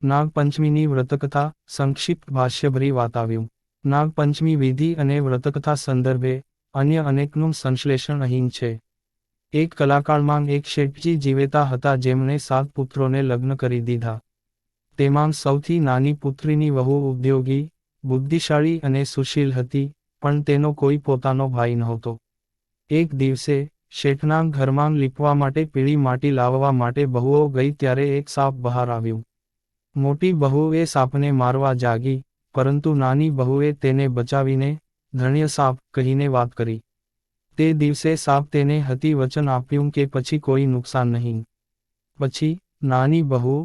નાગપંચમીની વ્રતકથા સંક્ષિપ્ત ભાષ્યભરી વાતાવ્યું. નાગપંચમી વિધિ અને વ્રતકથા સંદર્ભે અન્ય અનેકનું સંશ્લેષણ અહીં છે. એક કલાકાળમાં એક શેઠજી જીવેતા હતા જેમણે 7 પુત્રોને લગ્ન કરી દીધા. તેમાં સૌથી નાની પુત્રીની વહુ ઉદ્યોગી, બુદ્ધિશાળી અને સુશીલ હતી, પણ તેનો કોઈ પોતાનો ભાઈ નહોતો. એક દિવસે શેઠના ઘરમાં લીપવા માટે પીળી માટી લાવવા માટે બહુઓ ગઈ ત્યારે એક સાપ બહાર આવ્યું. મોટી બહુએ સાપને મારવા જાગી, પરંતુ નાની બહુએ તેને બચાવીને ધન્ય સાપ કહીને વાત કરી. તે દિવસે સાપ તેને હતી વચન આપ્યું કે પછી કોઈ નુકસાન નહીં. પછી નાની બહુ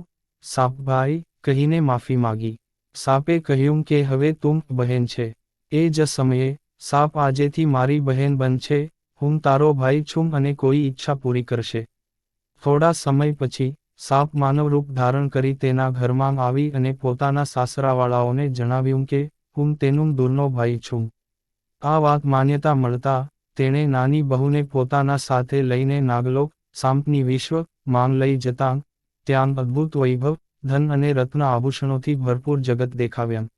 સાપભાઈ કહીને માફી માગી. સાપે કહ્યું કે હવે તું બહેન છે. એ જ સમયે સાપ આજેથી મારી બહેન બનશે, હું તારો ભાઈ છું અને કોઈ ઈચ્છા પૂરી કરશે. થોડા સમય પછી સાપ માનવરૂપ ધારણ કરી તેના ઘરમાં આવી અને પોતાના સાસરાવાળાઓને જણાવ્યું કે હું તેનું દૂરનો ભાઈ છું. આ વાત માન્યતા મળતા તેણે નાની બહુને પોતાના સાથે લઈને નાગલોક સાપની વિશ્વ માં લઈ જતાં ત્યાં અદ્ભુત વૈભવ, ધન અને રત્ન આભૂષણોથી ભરપૂર જગત દેખાવ્યા.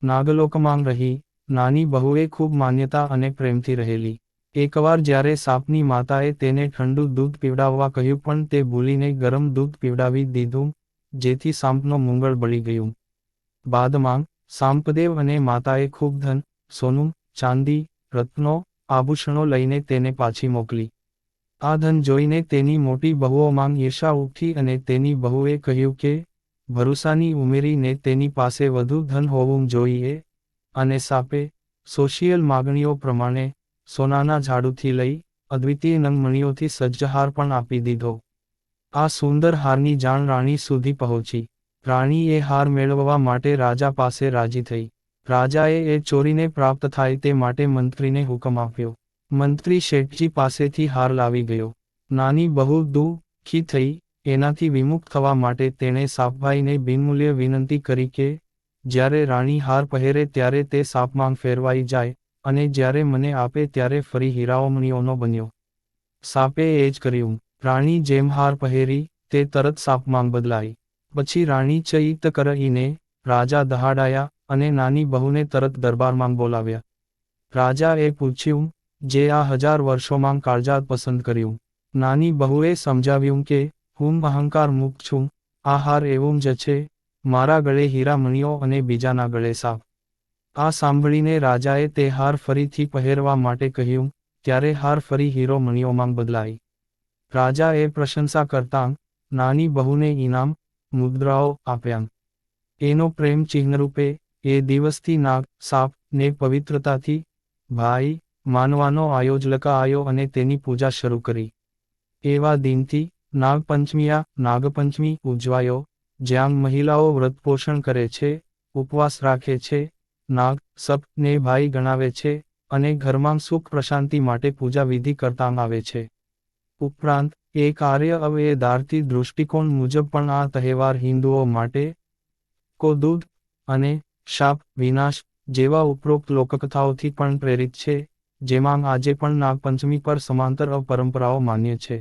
નાગલોકમાં રહી નાની બહુએ ખૂબ માન્યતા અને પ્રેમથી રહેલી. એકવાર જ્યારે સાપની માતાએ તેને ઠંડુ દૂધ પીવડાવવા કહ્યું પણ તે ભૂલીને ગરમ દૂધ પીવડાવી દીધું, જેથી સાપનો મૂંગળ બળી ગયું. બાદમાં સાપદેવ અને માતાએ ખૂબ ધન, સોનું, ચાંદી, રત્નો, આભૂષણો લઈને તેને પાછી મોકલી. આ ધન જોઈને તેની મોટી બહુઓમાં ઈર્ષા ઉઠી અને તેની બહુએ કહ્યું કે ભરોસાની ઉમેરીને તેની પાસે વધુ ધન હોવું જોઈએ, અને સાપે સોશિયલ માગણીઓ પ્રમાણે સોનાના ઝાડુથી લઈ અદ્વિતીય નંગમણીઓથી સજ્જ હાર પણ આપી દીધો. આ સુંદર હારની જાણ રાણી સુધી પહોંચી. રાણીએ હાર મેળવવા માટે રાજા પાસે રાજી થઈ. રાજાએ એ ચોરીને પ્રાપ્ત થાય તે માટે મંત્રીને હુકમ આપ્યો. મંત્રી શેઠજી પાસેથી હાર લાવી ગયો. નાની બહુ દુઃખી થઈ. એનાથી વિમુખ થવા માટે તેણે સાપભાઈને બિનમૂલ્ય વિનંતી કરી કે જ્યારે રાણી હાર પહેરે ત્યારે તે સાપમાં ફેરવાઈ જાય, અને જ્યારે મને આપે ત્યારે ફરી હીરાઓમણીઓનો બન્યો. સાપે એ જ કર્યું. રાણી જેમ હાર પહેરી તે તરત સાપમાં બદલાઈ. પછી રાણી ચૈત કરીને રાજા દહાડાયા અને નાની બહુને તરત દરબારમાં બોલાવ્યા. રાજાએ પૂછ્યું, જે આ 1000 વર્ષોમાં કાળજાત પસંદ કર્યું? નાની બહુએ સમજાવ્યું કે હું અહંકાર મુક્ત છું, આ હાર એવું જ છે, મારા ગળે હીરામણીઓ અને બીજાના ગળે સાપ. આ સાંભળીને રાજાએ તે હાર ફરીથી પહેરવા માટે કહ્યું, ત્યારે હાર ફરી હીરો મણીઓમાં બદલાઈ. રાજાએ પ્રશંસા કરતાં નાની બહુને ઇનામ, મુદ્રાઓ આપ્યાં. એનો પ્રેમ ચિહ્નરૂપે એ દિવસથી નાગ સાપ ને પવિત્રતાથી ભાઈ માનવાનો આયોજ લકાયો અને તેની પૂજા શરૂ કરી. એવા દિનથી નાગપંચમીયા નાગપંચમી ઉજવાયો, જ્યાં મહિલાઓ વ્રતપોષણ કરે છે, ઉપવાસ રાખે છે, નાગ સપ ને ભાઈ ગણાવે છે અને ઘરમાં સુખ પ્રશાંતિ માટે પૂજા વિધિ કરતાં આવે છે. ઉપરાંત એક આર્ય અવયદાર્થી દૃષ્ટિકોણ મુજબ પણ આ તહેવાર હિન્દુઓ માટે કો દૂધ અને શાપ વિનાશ જેવા ઉપરોક્ત લોકકથાઓથી પણ પ્રેરિત છે, જેમાં આજે પણ નાગપંચમી પર સમાંતર પરંપરાઓ માન્ય છે.